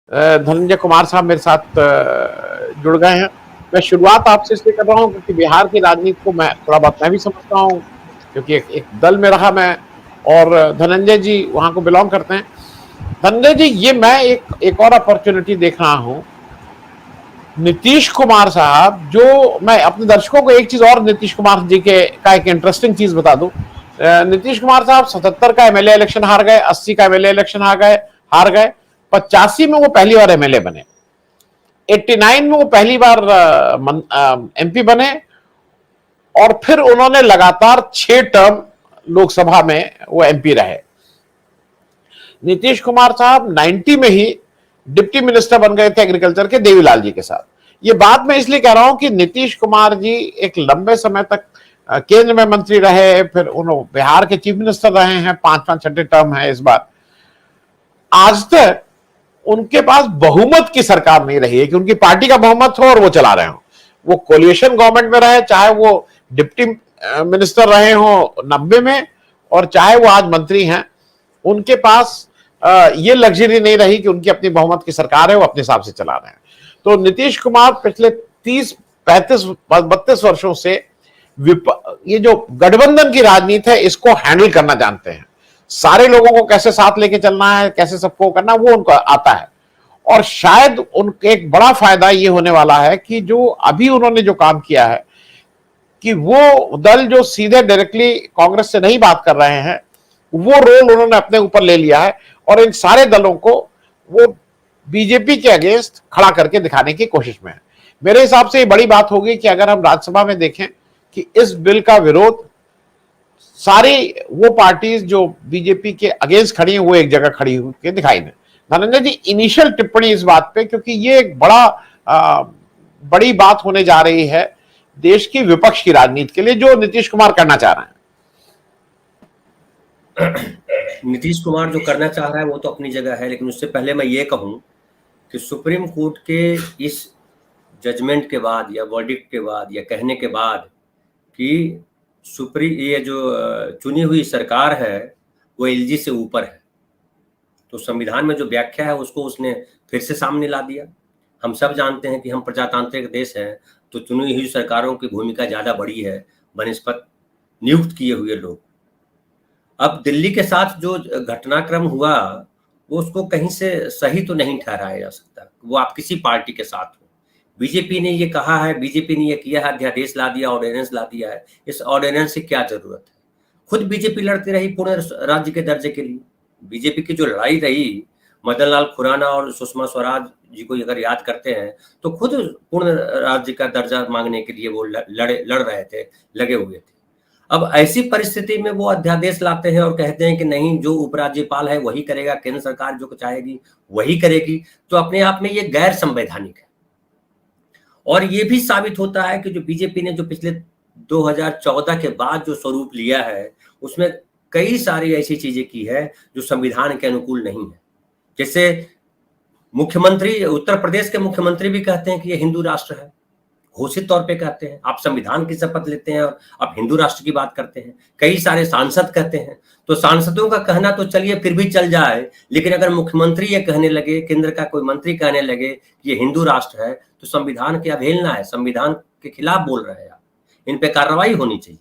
धनंजय कुमार साहब मेरे साथ जुड़ गए हैं। मैं शुरुआत आपसे इसलिए कर रहा हूँ क्योंकि बिहार की राजनीति को मैं थोड़ा बहुत मैं भी समझता हूँ, क्योंकि एक दल में रहा मैं, और धनंजय जी वहां को बिलोंग करते हैं। धनंजय जी, ये मैं एक और अपॉर्चुनिटी देख रहा हूँ। नीतीश कुमार साहब, जो मैं अपने दर्शकों को एक चीज और नीतीश कुमार जी के का एक इंटरेस्टिंग चीज बता दूं। नीतीश कुमार साहब 77 का एमएलए इलेक्शन हार गए, 80 का एमएलए इलेक्शन हार गए, 85 में वो पहली बार एमएलए बने, 89 में वो पहली बार एमपी बने, और फिर उन्होंने लगातार 6 टर्म लोकसभा में वो एमपी रहे। नीतीश कुमार साहब 90 में ही डिप्टी मिनिस्टर बन गए थे एग्रीकल्चर के देवीलाल जी के साथ। ये बात मैं इसलिए कह रहा हूं कि नीतीश कुमार जी एक लंबे समय तक केंद्र में मंत्री रहे, फिर उन्होंने बिहार के चीफ मिनिस्टर रहे हैं, 5 टर्म है इस बार। आज तक उनके पास बहुमत की सरकार नहीं रही है कि उनकी पार्टी का बहुमत हो और वो चला रहे हो। वो कोलिएशन गवर्नमेंट में रहे, चाहे वो डिप्टी मिनिस्टर रहे हो 90 में, और चाहे वो आज मंत्री हैं, उनके पास ये लग्जरी नहीं रही कि उनकी अपनी बहुमत की सरकार है, वो अपने हिसाब से चला रहे हैं। तो नीतीश कुमार पिछले 30, 35, 32 वर्षों से ये जो गठबंधन की राजनीति है इसको हैंडल करना जानते हैं। सारे लोगों को कैसे साथ लेके चलना है, कैसे सबको करना, वो उनको आता है। और शायद उनके एक बड़ा फायदा ये होने वाला है कि जो अभी उन्होंने जो काम किया है, कि वो दल जो सीधे डायरेक्टली कांग्रेस से नहीं बात कर रहे हैं, वो रोल उन्होंने अपने ऊपर ले लिया है, और इन सारे दलों को वो बीजेपी के अगेंस्ट खड़ा करके दिखाने की कोशिश में है। मेरे हिसाब से ये बड़ी बात होगी कि अगर हम राज्यसभा में देखें कि इस बिल का विरोध सारी वो पार्टीज जो बीजेपी के अगेंस्ट खड़ी हैं, वो एक जगह खड़ी होकर दिखाई दे। धनंजय जी, इनिशियल टिप्पणी इस बात पे, क्योंकि ये एक बड़ी बात होने जा रही है देश की विपक्ष की राजनीति के लिए, जो नीतीश कुमार करना चाह रहे हैं। नीतीश कुमार जो करना चाह रहा है वो तो अपनी जगह है, लेकिन उससे पहले मैं ये कहूं कि सुप्रीम कोर्ट के इस जजमेंट के बाद या वर्डिक्ट के बाद या कहने के बाद कि ये जो चुनी हुई सरकार है वो एलजी से ऊपर है, तो संविधान में जो व्याख्या है उसको उसने फिर से सामने ला दिया। हम सब जानते हैं कि हम प्रजातांत्रिक देश हैं, तो चुनी हुई सरकारों की भूमिका ज्यादा बड़ी है बनस्पत नियुक्त किए हुए लोग। अब दिल्ली के साथ जो घटनाक्रम हुआ वो उसको कहीं से सही तो नहीं ठहराया जा सकता, वो आप किसी पार्टी के साथ हो। बीजेपी ने ये कहा है, बीजेपी ने ये किया है, अध्यादेश ला दिया, ऑर्डिनेंस ला दिया है, इस ऑर्डिनेंस से क्या जरूरत है? खुद बीजेपी लड़ती रही पूर्ण राज्य के दर्जे के लिए। बीजेपी की जो लड़ाई रही, मदन लाल खुराना और सुषमा स्वराज जी को अगर याद करते हैं तो खुद पूर्ण राज्य का दर्जा मांगने के लिए वो लड़ रहे थे, लगे हुए थे। अब ऐसी परिस्थिति में वो अध्यादेश लाते हैं और कहते हैं कि नहीं, जो उपराज्यपाल है वही करेगा, केंद्र सरकार जो चाहेगी वही करेगी, तो अपने आप में ये गैर संवैधानिक है। और ये भी साबित होता है कि जो बीजेपी ने जो पिछले 2014 के बाद जो स्वरूप लिया है उसमें कई सारी ऐसी चीजें की है जो संविधान के अनुकूल नहीं है। जैसे मुख्यमंत्री, उत्तर प्रदेश के मुख्यमंत्री भी कहते हैं कि ये हिंदू राष्ट्र है, घोषित तौर पे कहते हैं। आप संविधान की शपथ लेते हैं और आप हिंदू राष्ट्र की बात करते हैं। कई सारे सांसद कहते हैं, तो सांसदों का कहना तो चलिए फिर भी चल जाए, लेकिन अगर मुख्यमंत्री ये कहने लगे, केंद्र का कोई मंत्री कहने लगे कि ये हिंदू राष्ट्र है, तो संविधान की अवहेलना है, संविधान के खिलाफ बोल रहे हैं आप, इन पे कार्रवाई होनी चाहिए।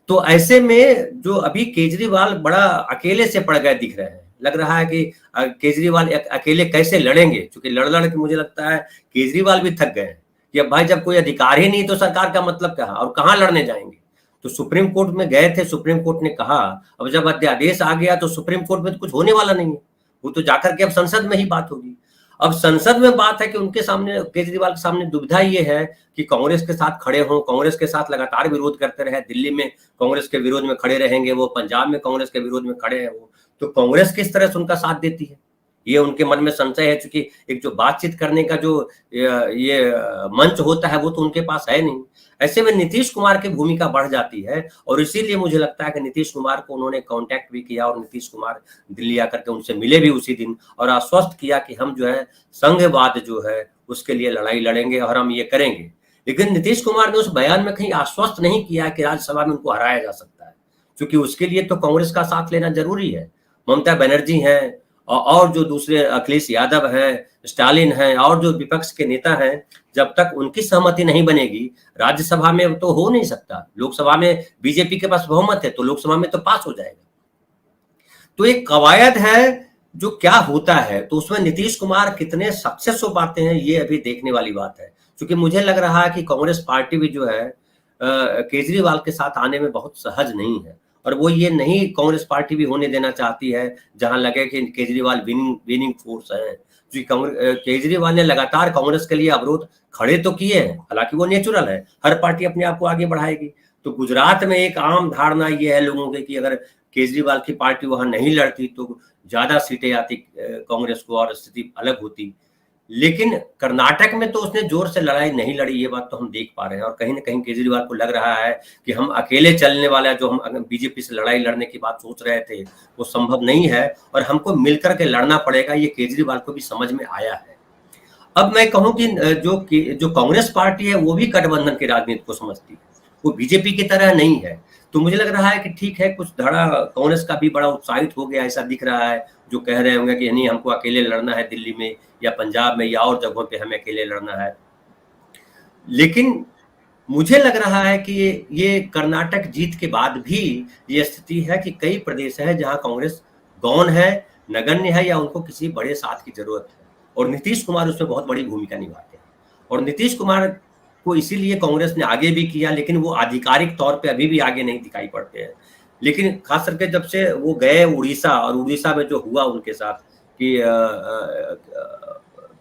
तो ऐसे में जो अभी केजरीवाल बड़ा अकेले से पड़ गए दिख रहे हैं, लग रहा है कि केजरीवाल अकेले कैसे लड़ेंगे, क्योंकि लड़ के मुझे लगता है केजरीवाल भी थक गए हैं कि अब भाई जब कोई अधिकार ही नहीं तो सरकार का मतलब क्या है और कहाँ लड़ने जाएंगे। तो सुप्रीम कोर्ट में गए थे, सुप्रीम कोर्ट ने कहा अब जब अध्यादेश आ गया तो सुप्रीम कोर्ट में तो कुछ होने वाला नहीं है, वो तो जाकर के अब संसद में ही बात होगी। अब संसद में बात है कि उनके सामने, केजरीवाल के सामने दुविधा ये है कि कांग्रेस के साथ खड़े हों, कांग्रेस के साथ लगातार विरोध करते रहे, दिल्ली में कांग्रेस के विरोध में खड़े रहेंगे वो, पंजाब में कांग्रेस के विरोध में खड़े हैं वो, तो कांग्रेस किस तरह से उनका साथ देती है, ये उनके मन में संशय है। क्योंकि एक जो बातचीत करने का जो ये मंच होता है वो तो उनके पास है नहीं। ऐसे में नीतीश कुमार की भूमिका बढ़ जाती है, और इसीलिए मुझे लगता है कि नीतीश कुमार को उन्होंने कांटेक्ट भी किया और नीतीश कुमार दिल्ली आकर के उनसे मिले भी उसी दिन और आश्वस्त किया कि हम जो है संघवाद जो है उसके लिए लड़ाई लड़ेंगे और हम ये करेंगे। लेकिन नीतीश कुमार ने उस बयान में कहीं आश्वस्त नहीं किया कि राज्यसभा में उनको हराया जा सकता है, क्योंकि उसके लिए तो कांग्रेस का साथ लेना जरूरी है। ममता बनर्जी हैं और जो दूसरे अखिलेश यादव हैं, स्टालिन हैं और जो विपक्ष के नेता हैं, जब तक उनकी सहमति नहीं बनेगी, राज्यसभा में तो हो नहीं सकता। लोकसभा में बीजेपी के पास बहुमत है तो लोकसभा में तो पास हो जाएगा। तो एक कवायद है जो क्या होता है, तो उसमें नीतीश कुमार कितने सक्सेस हो पाते हैं ये अभी देखने वाली बात है। क्योंकि मुझे लग रहा है कि कांग्रेस पार्टी भी जो है केजरीवाल के साथ आने में बहुत सहज नहीं है, और वो ये नहीं कांग्रेस पार्टी भी होने देना चाहती है जहां लगे कि केजरीवाल विनिंग फोर्स है। केजरीवाल ने लगातार कांग्रेस के लिए अवरोध खड़े तो किए हैं, हालांकि वो नेचुरल है, हर पार्टी अपने आप को आगे बढ़ाएगी। तो गुजरात में एक आम धारणा ये है लोगों की कि अगर केजरीवाल की पार्टी वहां नहीं लड़ती तो ज्यादा सीटें आती कांग्रेस को और स्थिति अलग होती। लेकिन कर्नाटक में तो उसने जोर से लड़ाई नहीं लड़ी, ये बात तो हम देख पा रहे हैं। और कहीं ना कहीं केजरीवाल को लग रहा है कि हम अकेले चलने वाला, जो हम बीजेपी से लड़ाई लड़ने की बात सोच रहे थे वो संभव नहीं है और हमको मिलकर के लड़ना पड़ेगा, ये केजरीवाल को भी समझ में आया है। अब मैं कहूं कि जो कांग्रेस पार्टी है वो भी गठबंधन की राजनीति को समझती है, वो बीजेपी की तरह नहीं है। तो मुझे लग रहा है कि ठीक है, कुछ धड़ा कांग्रेस का भी बड़ा उत्साहित हो गया ऐसा दिख रहा है, जो कह रहे होंगे कि नहीं हमको अकेले लड़ना है, दिल्ली में या पंजाब में या और जगहों पे हमें अकेले लड़ना है। लेकिन मुझे लग रहा है कि ये कर्नाटक जीत के बाद भी ये स्थिति है कि कई प्रदेश है जहां कांग्रेस गौण है, नगण्य है या उनको किसी बड़े साथ की जरूरत है, और नीतीश कुमार उसमें बहुत बड़ी भूमिका निभाते हैं। और नीतीश कुमार को इसीलिए कांग्रेस ने आगे भी किया, लेकिन वो आधिकारिक तौर पे अभी भी आगे नहीं दिखाई पड़ते हैं। लेकिन खास करके जब से वो गए उड़ीसा, और उड़ीसा में जो हुआ उनके साथ कि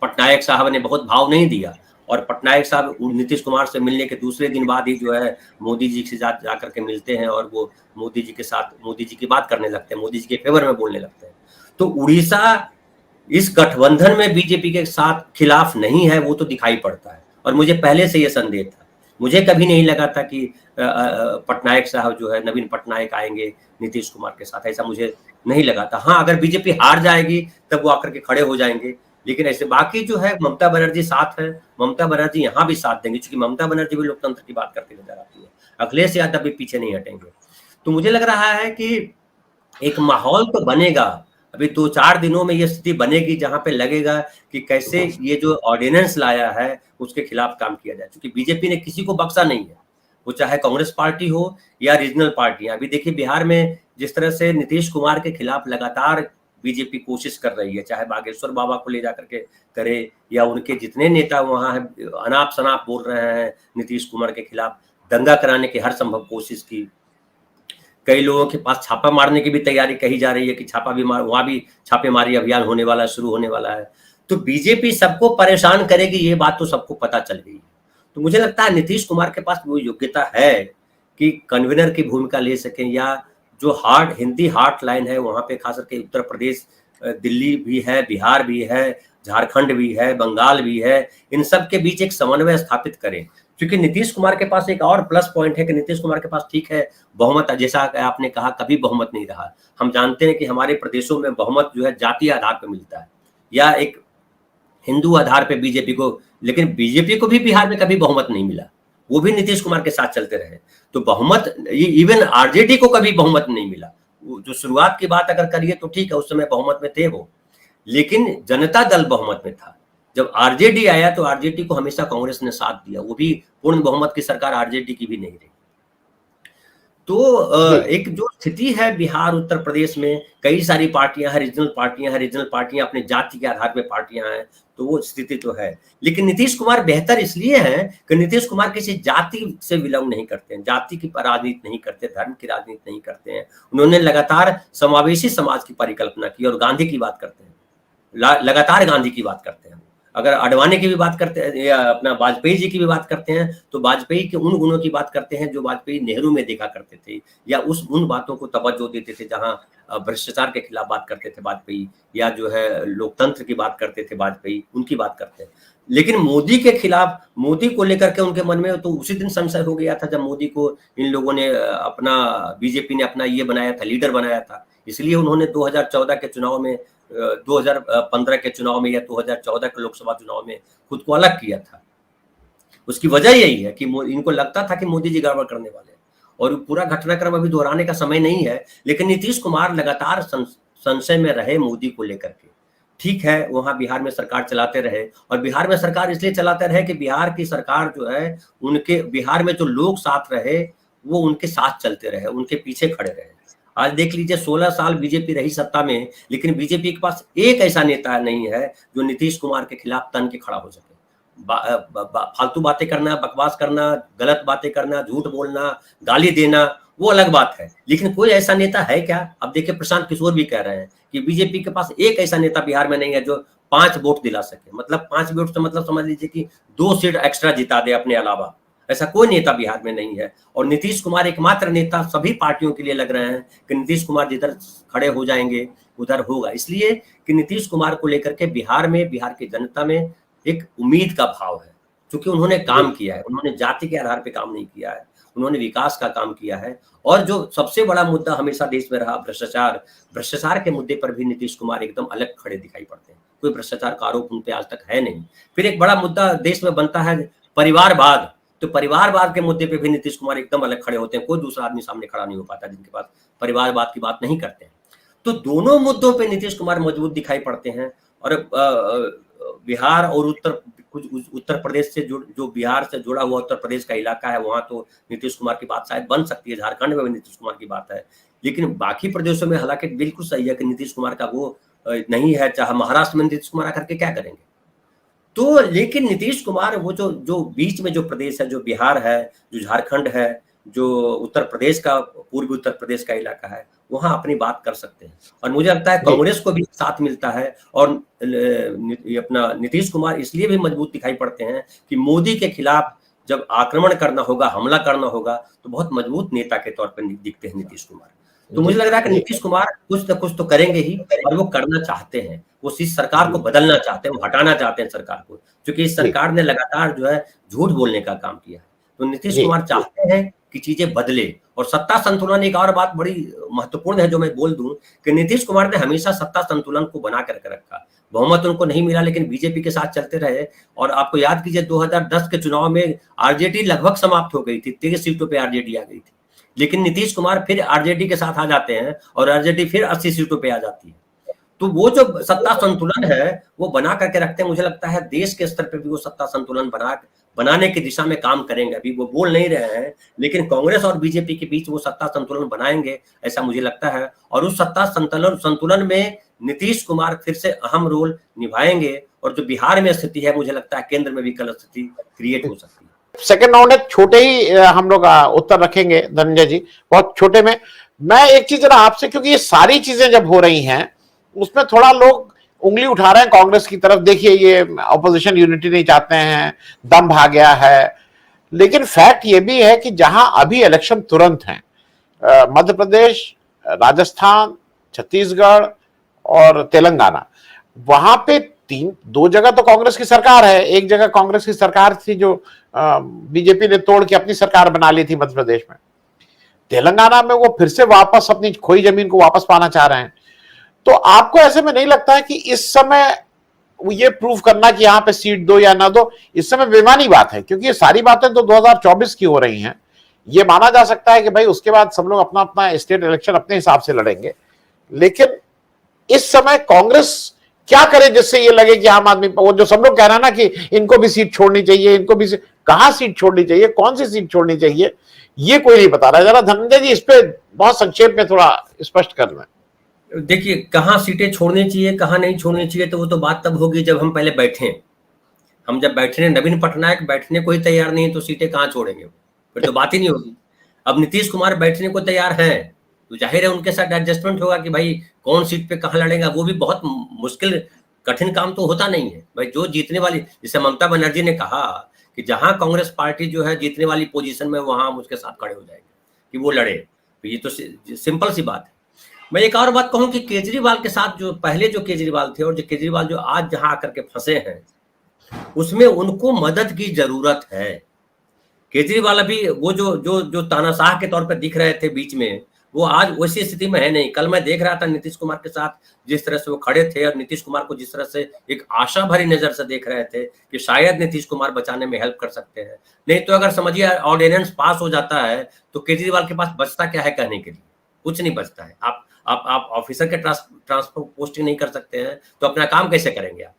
पटनायक साहब ने बहुत भाव नहीं दिया, और पटनायक साहब नीतीश कुमार से मिलने के दूसरे दिन बाद ही जो है मोदी जी से जा करके मिलते हैं और वो मोदी जी के साथ मोदी जी की बात करने लगते हैं, मोदी जी के फेवर में बोलने लगते हैं। तो उड़ीसा इस गठबंधन में बीजेपी के साथ खिलाफ नहीं है, वो तो दिखाई पड़ता है। और मुझे पहले से ये संदेह था, मुझे कभी नहीं लगा था कि पटनायक साहब जो है, नवीन पटनायक आएंगे नीतीश कुमार के साथ, ऐसा मुझे नहीं लगा था। हाँ, अगर बीजेपी हार जाएगी तब वो आकर के खड़े हो जाएंगे, लेकिन ऐसे बाकी जो है ममता बनर्जी साथ है, ममता बनर्जी यहाँ भी साथ देंगे, क्योंकि ममता बनर्जी भी लोकतंत्र की बात करती नजर आती है, अखिलेश यादव भी पीछे नहीं हटेंगे। तो मुझे लग रहा है कि एक माहौल तो बनेगा, अभी 2-4 दिनों में ये स्थिति बनेगी जहां पे लगेगा कि कैसे ये जो ऑर्डिनेंस लाया है उसके खिलाफ काम किया जाए, क्योंकि बीजेपी ने किसी को बख्शा नहीं है, वो चाहे कांग्रेस पार्टी हो या रीजनल पार्टियां। अभी देखिए बिहार में जिस तरह से नीतीश कुमार के खिलाफ लगातार बीजेपी कोशिश कर रही है, चाहे बागेश्वर बाबा को ले जाकर के करे या उनके जितने नेता वहां है अनाप शनाप बोल रहे हैं नीतीश कुमार के खिलाफ, दंगा कराने की हर संभव कोशिश की। कई लोगों के पास छापा मारने की भी तैयारी कही जा रही है कि छापा भी वहां भी छापेमारी अभियान होने वाला है, शुरू होने वाला है। तो बीजेपी सबको परेशान करेगी, ये बात तो सबको पता चल गई। तो मुझे लगता है नीतीश कुमार के पास वो योग्यता है कि कन्वीनर की भूमिका ले सकें, या जो हिंदी हार्ट लाइन है वहां पे खास करके उत्तर प्रदेश, दिल्ली भी है, बिहार भी है, झारखंड भी है, बंगाल भी है, इन सब के बीच एक समन्वय स्थापित करें। क्योंकि नीतीश कुमार के पास एक और प्लस पॉइंट है कि नीतीश कुमार के पास ठीक है बहुमत, जैसा आपने कहा कभी बहुमत नहीं रहा। हम जानते हैं कि हमारे प्रदेशों में बहुमत जो है जातीय आधार पर मिलता है या एक हिंदू आधार पे बीजेपी को, लेकिन बीजेपी को भी बिहार में कभी बहुमत नहीं मिला, वो भी नीतीश कुमार के साथ चलते रहे। तो बहुमत, इवन आरजेडी को कभी बहुमत नहीं मिला। जो शुरुआत की बात अगर करिए तो ठीक है, उस समय बहुमत में थे वो, लेकिन जनता दल बहुमत में था। जब आरजेडी आया तो आरजेडी को हमेशा कांग्रेस ने साथ दिया, वो भी पूर्ण बहुमत की सरकार आरजेडी की भी नहीं रही। तो एक जो स्थिति है बिहार उत्तर प्रदेश में, कई सारी पार्टियां हैं, रीजनल पार्टियां अपने जाति के आधार पे पार्टियां हैं, तो वो स्थिति तो है। लेकिन नीतीश कुमार बेहतर इसलिए हैं कि नीतीश कुमार किसी जाति से बिलोंग नहीं करते हैं, जाति की राजनीति नहीं करते, धर्म की राजनीति नहीं करते हैं। उन्होंने लगातार समावेशी समाज की परिकल्पना की और गांधी की बात करते हैं, लगातार गांधी की बात करते हैं। अगर अडवाणी की भी बात करते हैं या अपना वाजपेयी जी की भी बात करते हैं, तो वाजपेयी के उन गुणों की बात करते हैं जो वाजपेयी नेहरू में देखा करते थे, या उन बातों को तवज्जो देते थे जहां भ्रष्टाचार के खिलाफ बात करते थे वाजपेयी, या जो है लोकतंत्र की बात करते थे वाजपेयी, उनकी बात करते हैं। लेकिन मोदी के खिलाफ, मोदी को लेकर के उनके मन में तो उसी दिन संशय हो गया था जब मोदी को इन लोगों ने अपना, बीजेपी ने अपना ये बनाया था, लीडर बनाया था। इसलिए उन्होंने 2014 के चुनाव में, 2015 के चुनाव में या 2014 के लोकसभा चुनाव में खुद को अलग किया था। उसकी वजह यही है कि इनको लगता था कि मोदी जी गड़बड़ करने वाले हैं, और पूरा घटनाक्रम अभी दोहराने का समय नहीं है। लेकिन नीतीश कुमार लगातार संशय में रहे मोदी को लेकर के। ठीक है, वहाँ बिहार में सरकार चलाते रहे, और बिहार में सरकार इसलिए चलाते रहे कि बिहार की सरकार जो है, उनके बिहार में जो लोग साथ रहे वो उनके साथ चलते रहे, उनके पीछे खड़े रहे। आज देख लीजिए 16 साल बीजेपी रही सत्ता में, लेकिन बीजेपी के पास एक ऐसा नेता नहीं है जो नीतीश कुमार के खिलाफ तन के खड़ा हो सके। फालतू बातें करना, बकवास करना, गलत बातें करना, झूठ बोलना, गाली देना, वो अलग बात है, लेकिन कोई ऐसा नेता है क्या? अब देखिए प्रशांत किशोर भी कह रहे हैं कि बीजेपी के पास एक ऐसा नेता बिहार में नहीं है जो 5 वोट दिला सके। मतलब 5 वोट से मतलब समझ लीजिए कि 2 सीट एक्स्ट्रा जिता दे अपने अलावा। ऐसा कोई नेता बिहार में नहीं है, और नीतीश कुमार एकमात्र नेता सभी पार्टियों के लिए लग रहे हैं कि नीतीश कुमार जिधर खड़े हो जाएंगे उधर होगा। इसलिए कि नीतीश कुमार को लेकर के बिहार में, बिहार की जनता में एक उम्मीद का भाव है, क्योंकि उन्होंने काम किया है, उन्होंने जाति के आधार पर काम नहीं किया है, उन्होंने विकास का काम किया है। और जो सबसे बड़ा मुद्दा हमेशा देश में रहा भ्रष्टाचार, भ्रष्टाचार के मुद्दे पर भी नीतीश कुमार एकदम अलग खड़े दिखाई पड़ते हैं। कोई भ्रष्टाचार का आरोप उन पे आज तक है नहीं। फिर एक बड़ा मुद्दा देश में बनता है परिवारवाद, तो परिवारवाद के मुद्दे पे भी नीतीश कुमार एकदम अलग खड़े होते हैं। कोई दूसरा आदमी सामने खड़ा नहीं हो पाता जिनके पास परिवारवाद की बात नहीं करते हैं। तो दोनों मुद्दों पे नीतीश कुमार मजबूत दिखाई पड़ते हैं। और बिहार और उत्तर प्रदेश से जो बिहार से जुड़ा हुआ उत्तर प्रदेश का इलाका है, वहां तो नीतीश कुमार की बात शायद बन सकती है, झारखंड में भी नीतीश कुमार की बात है, लेकिन बाकी प्रदेशों में हालांकि बिल्कुल सही है कि नीतीश कुमार का वो नहीं है। चाहे महाराष्ट्र में नीतीश कुमार आकर के क्या करेंगे, तो लेकिन नीतीश कुमार वो जो बीच में जो प्रदेश है, जो बिहार है, जो झारखंड है, जो उत्तर प्रदेश का, पूर्वी उत्तर प्रदेश का इलाका है, वहां अपनी बात कर सकते हैं। और मुझे लगता है कांग्रेस को भी साथ मिलता है, और अपना नीतीश कुमार इसलिए भी मजबूत दिखाई पड़ते हैं कि मोदी के खिलाफ जब आक्रमण करना होगा, हमला करना होगा, तो बहुत मजबूत नेता के तौर पर दिखते हैं नीतीश कुमार। तो मुझे लग रहा है कि नीतीश कुमार कुछ न कुछ तो करेंगे ही, और वो करना चाहते हैं। वो इस सरकार को बदलना चाहते हैं, वो हटाना चाहते हैं सरकार को, क्योंकि इस सरकार ने लगातार जो है झूठ बोलने का काम किया है। तो नीतीश कुमार चाहते हैं कि चीजें बदले। और सत्ता संतुलन, एक और बात बड़ी महत्वपूर्ण है जो मैं बोल दूं कि नीतीश कुमार ने हमेशा सत्ता संतुलन को बना करके रखा। बहुमत उनको नहीं मिला, लेकिन बीजेपी के साथ चलते रहे। और आपको याद कीजिए 2010 के चुनाव में आरजेडी लगभग समाप्त हो गई थी, 13 सीटों पे आरजेडी आ गई थी, लेकिन नीतीश कुमार फिर आरजेडी के साथ आ जाते हैं और आरजेडी फिर 80 सीटों पे आ जाती है। तो वो जो सत्ता संतुलन है वो बना करके रखते हैं। मुझे लगता है देश के स्तर पे भी वो सत्ता संतुलन बनाने की दिशा में काम करेंगे। अभी वो बोल नहीं रहे हैं, लेकिन कांग्रेस और बीजेपी के बीच वो सत्ता संतुलन बनाएंगे, ऐसा मुझे लगता है। और उस सत्ता संतुलन में नीतीश कुमार फिर से अहम रोल निभाएंगे। और जो बिहार में स्थिति है, मुझे लगता है केंद्र में भी कल स्थिति क्रिएट हो सकती है। सेकंड राउंड है, छोटे ही हम लोग उत्तर रखेंगे धनंजय जी, बहुत छोटे में। मैं एक चीज जरा आपसे, क्योंकि ये सारी चीजें जब हो रही हैं उसमें थोड़ा लोग उंगली उठा रहे हैं कांग्रेस की तरफ, देखिए ये ऑपोजिशन यूनिटी नहीं चाहते हैं, दम भाग गया है। लेकिन फैक्ट ये भी है कि जहां अभी इलेक्शन तुरंत हैं, मध्य प्रदेश, राजस्थान, छत्तीसगढ़ और तेलंगाना, वहां पे 2 जगह तो कांग्रेस की सरकार है। एक जगह कांग्रेस की सरकार थी जो बीजेपी ने तोड़ के अपनी सरकार बना ली थी मध्य प्रदेश में। तेलंगाना में वो फिर से वापस अपनी खोई जमीन को वापस पाना चाह रहे हैं। तो आपको ऐसे में नहीं लगता है कि इस समय ये प्रूव करना कि यहां पे सीट दो या ना दो, इस समय बेमानी बात है? क्योंकि ये सारी बातें तो 2024 की हो रही हैं। ये माना जा सकता है कि भाई उसके बाद सब लोग अपना अपना स्टेट इलेक्शन अपने हिसाब से लड़ेंगे, लेकिन इस समय कांग्रेस क्या करे जिससे ये लगे कि आम आदमी, वो जो सब लोग कह रहे हैं ना कि इनको भी सीट छोड़नी चाहिए, इनको भी कहां सीट छोड़नी चाहिए, कौन सी सीट छोड़नी चाहिए, ये कोई नहीं बता रहा है। जरा धनंजय जी इस पे बहुत संक्षेप में थोड़ा स्पष्ट करना। देखिए, कहाँ सीटें छोड़नी चाहिए, कहाँ नहीं छोड़नी चाहिए, तो वो तो बात तब होगी जब हम पहले बैठे। हम जब बैठने, नवीन पटनायक बैठने को ही तैयार नहीं तो सीटें कहाँ छोड़ेंगे, फिर तो बात ही नहीं होगी। अब नीतीश कुमार बैठने को तैयार हैं, तो जाहिर है उनके साथ एडजस्टमेंट होगा कि भाई कौन सीट पे कहाँ लड़ेगा। वो भी बहुत मुश्किल कठिन काम तो होता नहीं है भाई। जो जीतने वाली, जैसे ममता बनर्जी ने कहा कि जहां कांग्रेस पार्टी जो है जीतने वाली पोजीशन में, वहां हम उसके साथ खड़े हो जाएंगे कि वो लड़े। तो ये तो सिंपल सी बात है। मैं एक और बात कहूं कि केजरीवाल के साथ जो पहले जो केजरीवाल थे और जो केजरीवाल जो आज जहां आकर के फंसे हैं, उसमें उनको मदद की जरूरत है। केजरीवाल अभी वो जो तानाशाह के तौर पर दिख रहे थे बीच में, वो आज वैसी स्थिति में है नहीं। कल मैं देख रहा था नीतीश कुमार के साथ जिस तरह से वो खड़े थे, और नीतीश कुमार को जिस तरह से एक आशा भरी नजर से देख रहे थे कि शायद नीतीश कुमार बचाने में हेल्प कर सकते हैं। नहीं तो अगर समझिए ऑर्डिनेंस पास हो जाता है तो केजरीवाल के पास बचता क्या है कहने के लिए? कुछ नहीं बचता है। आप ऑफिसर के ट्रांसफर पोस्टिंग नहीं कर सकते हैं तो अपना काम कैसे करेंगे आप?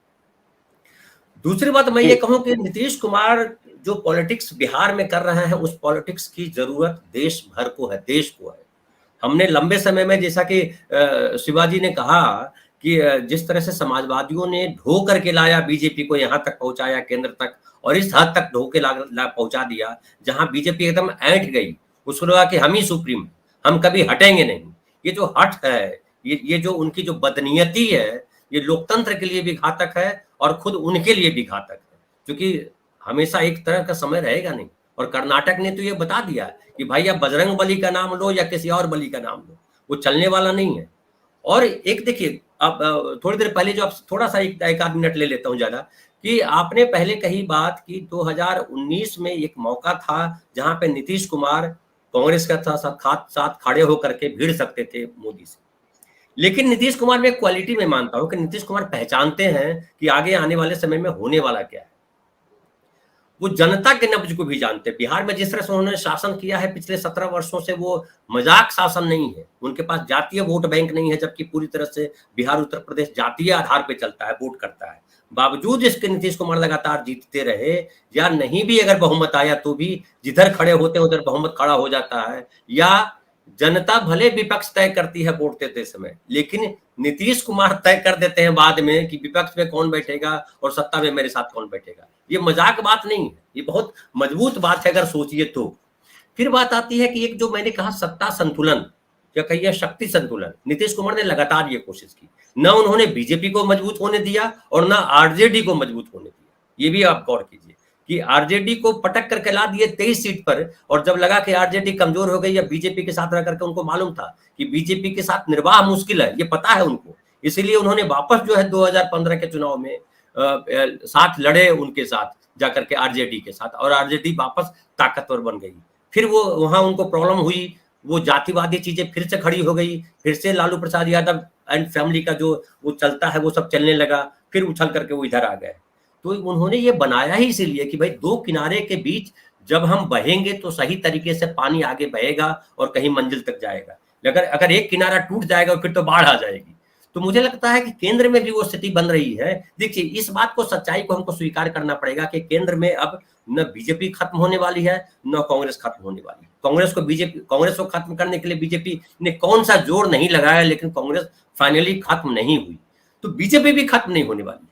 दूसरी बात मैं ये कहूं कि नीतीश कुमार जो पॉलिटिक्स बिहार में कर रहे हैं, उस पॉलिटिक्स की जरूरत देश भर को है, देश को है। हमने लंबे समय में, जैसा कि शिवाजी ने कहा कि जिस तरह से समाजवादियों ने ढो करके लाया बीजेपी को, यहाँ तक पहुंचाया केंद्र तक, और इस हद तक ढो के पहुंचा दिया जहां बीजेपी एकदम ऐंठ गई, उसको लगा कि हम ही सुप्रीम, हम कभी हटेंगे नहीं। ये जो हट है, ये जो उनकी जो बदनीयती है, ये लोकतंत्र के लिए भी घातक है और खुद उनके लिए भी घातक है, क्योंकि हमेशा एक तरह का समय रहेगा नहीं। और कर्नाटक ने तो ये बता दिया कि भाई आप बजरंग बली का नाम लो या किसी और बली का नाम लो, वो चलने वाला नहीं है। और एक देखिए, अब थोड़ी देर पहले जो आप थोड़ा सा एक आध मिनट ले लेता हूं ज्यादा, कि आपने पहले कही बात कि 2019 में एक मौका था जहां पे नीतीश कुमार कांग्रेस का साथ खड़े होकर के भिड़ सकते थे मोदी से। लेकिन नीतीश कुमार में क्वालिटी में मानता हूं कि नीतीश कुमार पहचानते हैं कि आगे आने वाले समय में होने वाला क्या है। वो जनता के नब्ज को भी जानते हैं। बिहार में जिस तरह से उन्होंने शासन किया है पिछले 17 वर्षों से, वो मजाक शासन नहीं है। उनके पास जातीय वोट बैंक नहीं है, जबकि पूरी तरह से बिहार उत्तर प्रदेश जातीय आधार पे चलता है, वोट करता है। बावजूद इसके नीतीश कुमार लगातार जीतते रहे, या नहीं भी अगर बहुमत आया तो भी जिधर खड़े होते हैं उधर बहुमत खड़ा हो जाता है, या जनता भले विपक्ष तय करती है वोट देते समय, लेकिन नीतीश कुमार तय कर देते हैं बाद में कि विपक्ष में कौन बैठेगा और सत्ता में मेरे साथ कौन बैठेगा। ये मजाक बात नहीं है, ये बहुत मजबूत बात है अगर सोचिए तो। फिर बात आती है कि एक जो मैंने कहा सत्ता संतुलन या कहिए शक्ति संतुलन, नीतीश कुमार ने लगातार ये कोशिश की। न उन्होंने बीजेपी को मजबूत होने दिया और न आरजेडी को मजबूत होने दिया। ये भी आप गौर कीजिए कि आरजेडी को पटक करके ला दिए 23 सीट पर, और जब लगा कि आरजेडी कमजोर हो गई या बीजेपी के साथ रह करके, उनको मालूम था कि बीजेपी के साथ निर्वाह मुश्किल है, ये पता है उनको, इसीलिए उन्होंने वापस जो है 2015 के चुनाव में साथ लड़े उनके साथ जाकर के आरजेडी के साथ, और आरजेडी वापस ताकतवर बन गई। फिर वो वहां उनको प्रॉब्लम हुई, वो जातिवादी चीजें फिर से खड़ी हो गई, फिर से लालू प्रसाद यादव एंड फैमिली का जो वो चलता है वो सब चलने लगा, फिर उछल करके वो इधर आ गए। तो उन्होंने ये बनाया ही इसीलिए कि भाई दो किनारे के बीच जब हम बहेंगे तो सही तरीके से पानी आगे बहेगा और कहीं मंजिल तक जाएगा। अगर एक किनारा टूट जाएगा फिर तो बाढ़ आ जाएगी। तो मुझे लगता है कि केंद्र में भी वो स्थिति बन रही है। देखिए, इस बात को, सच्चाई को हमको स्वीकार करना पड़ेगा कि केंद्र में अब न बीजेपी खत्म होने वाली है न कांग्रेस खत्म होने वाली है। कांग्रेस को खत्म करने के लिए बीजेपी ने कौन सा जोर नहीं लगाया, लेकिन कांग्रेस फाइनली खत्म नहीं हुई, तो बीजेपी भी खत्म नहीं होने वाली।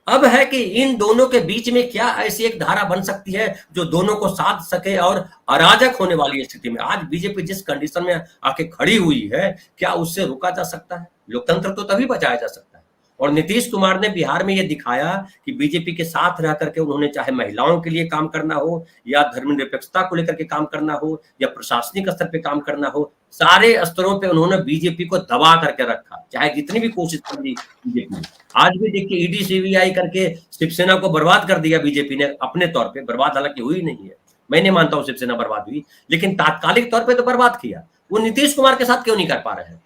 अब है कि इन दोनों के बीच में क्या ऐसी एक धारा बन सकती है जो दोनों को साध सके, और अराजक होने वाली स्थिति में आज बीजेपी जिस कंडीशन में आके खड़ी हुई है, क्या उससे रोका जा सकता है? लोकतंत्र तो तभी बचाया जा सकता है। और नीतीश कुमार ने बिहार में यह दिखाया कि बीजेपी के साथ रह करके उन्होंने चाहे महिलाओं के लिए काम करना हो, या धर्मनिरपेक्षता को लेकर के काम करना हो, या प्रशासनिक स्तर पे काम करना हो, सारे स्तरों पे उन्होंने बीजेपी को दबा करके रखा, चाहे जितनी भी कोशिश कर दी बीजेपी ने। आज भी देखिए ईडी सीबीआई करके शिवसेना को बर्बाद कर दिया बीजेपी ने अपने तौर पे, बर्बाद हालांकि हुई नहीं है, मैं नहीं मानता हूं शिवसेना बर्बाद हुई, लेकिन तात्कालिक तौर पे तो बर्बाद किया। वो नीतीश कुमार के साथ क्यों नहीं कर पा रहे हैं?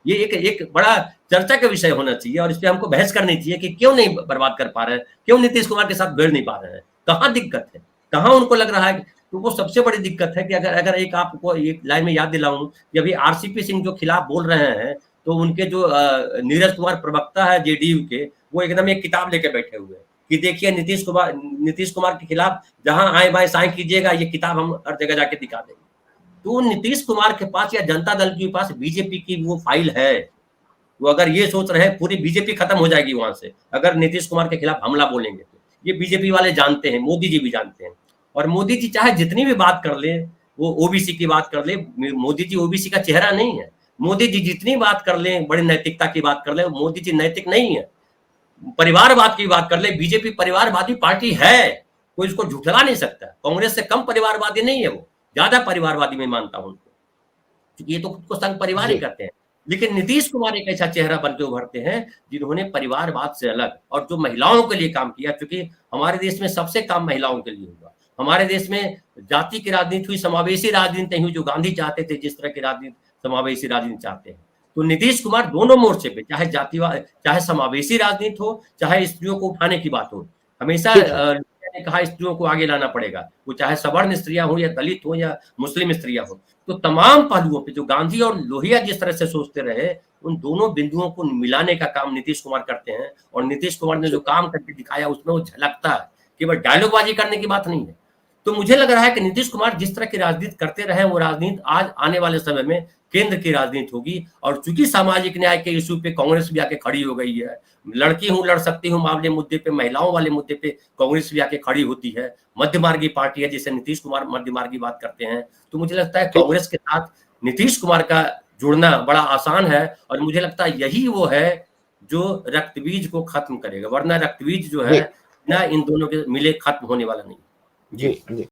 ये एक बड़ा चर्चा का विषय होना चाहिए, और इस पे हमको बहस करनी चाहिए कि क्यों नहीं बर्बाद कर पा रहे हैं, क्यों नीतीश कुमार के साथ भिड़ नहीं पा रहे हैं, कहाँ दिक्कत है, कहाँ उनको लग रहा है। तो वो सबसे बड़ी दिक्कत है कि अगर एक आपको एक लाइन में याद दिलाऊं कि अभी आरसीपी सिंह जो खिलाफ बोल रहे हैं, तो उनके जो नीरज कुमार प्रवक्ता है जेडीयू के, वो एकदम एक किताब लेके बैठे हुए हैं कि देखिए नीतीश कुमार के खिलाफ जहां आए बाएं साएं कीजिएगा, ये किताब हम हर जगह जाके दिखा देंगे। तो नीतीश कुमार के पास या जनता दल के पास बीजेपी की वो फाइल है। वो अगर ये सोच रहे हैं पूरी बीजेपी खत्म हो जाएगी वहां से अगर नीतीश कुमार के खिलाफ हमला बोलेंगे, तो ये बीजेपी वाले जानते हैं, मोदी जी भी जानते हैं। और मोदी जी चाहे जितनी भी बात कर ले, वो ओबीसी की बात कर ले, मोदी जी ओबीसी का चेहरा नहीं है। मोदी जी जितनी बात कर ले, बड़ी नैतिकता की बात कर ले, मोदी जी नैतिक नहीं है। परिवारवाद की बात कर ले, बीजेपी परिवारवादी पार्टी है, कोई इसको झुठला नहीं सकता। कांग्रेस से कम परिवारवादी नहीं है, वो ज्यादा परिवारवादी में मानता हूं उनको, क्योंकि ये तो खुद को संघ परिवार ही करते हैं। लेकिन नीतीश कुमार एक ऐसा चेहरा बन के उभरते हैं जिन्होंने परिवारवाद से अलग और जो महिलाओं के लिए काम किया, क्योंकि हमारे देश में सबसे काम महिलाओं के लिए हुआ। हमारे देश में जाति की राजनीति हुई, समावेशी राजनीति नहीं हुई, जो गांधी चाहते थे जिस तरह की राजनीति, समावेशी राजनीति चाहते हैं। तो नीतीश कुमार दोनों मोर्चे पे, चाहे जातिवाद, चाहे समावेशी राजनीति हो, चाहे स्त्रियों को उठाने की बात हो, हमेशा मैंने कहा स्त्रियों को आगे लाना पड़ेगा, वो चाहे सवर्ण स्त्रियां हो या दलित हो या मुस्लिम स्त्रियां हो। तो तमाम पहलुओं पे जो गांधी और लोहिया जिस तरह से सोचते रहे, उन दोनों बिंदुओं को मिलाने का काम नीतीश कुमार करते हैं, और नीतीश कुमार ने जो काम करके दिखाया उसमें वो झलकता है, केवल डायलॉगबाजी करने की बात नहीं है। तो मुझे लग रहा है कि नीतीश कुमार जिस तरह की राजनीति करते रहे, वो राजनीति आज आने वाले समय में केंद्र की राजनीति होगी। और चूंकि सामाजिक न्याय के इशू पे कांग्रेस भी आके खड़ी हो गई है, लड़की हूं लड़ सकती हूं मामले मुद्दे पे, महिलाओं वाले मुद्दे पे कांग्रेस भी आके खड़ी होती है, मध्यमार्गी पार्टी है जिसे नीतीश कुमार मध्यमार्गी बात करते हैं। तो मुझे लगता है कांग्रेस के साथ नीतीश कुमार का जुड़ना बड़ा आसान है, और मुझे लगता है यही वो है जो रक्तबीज को खत्म करेगा, वरना रक्तबीज जो है जी ना इन दोनों के मिले खत्म होने वाला नहीं। जी जी।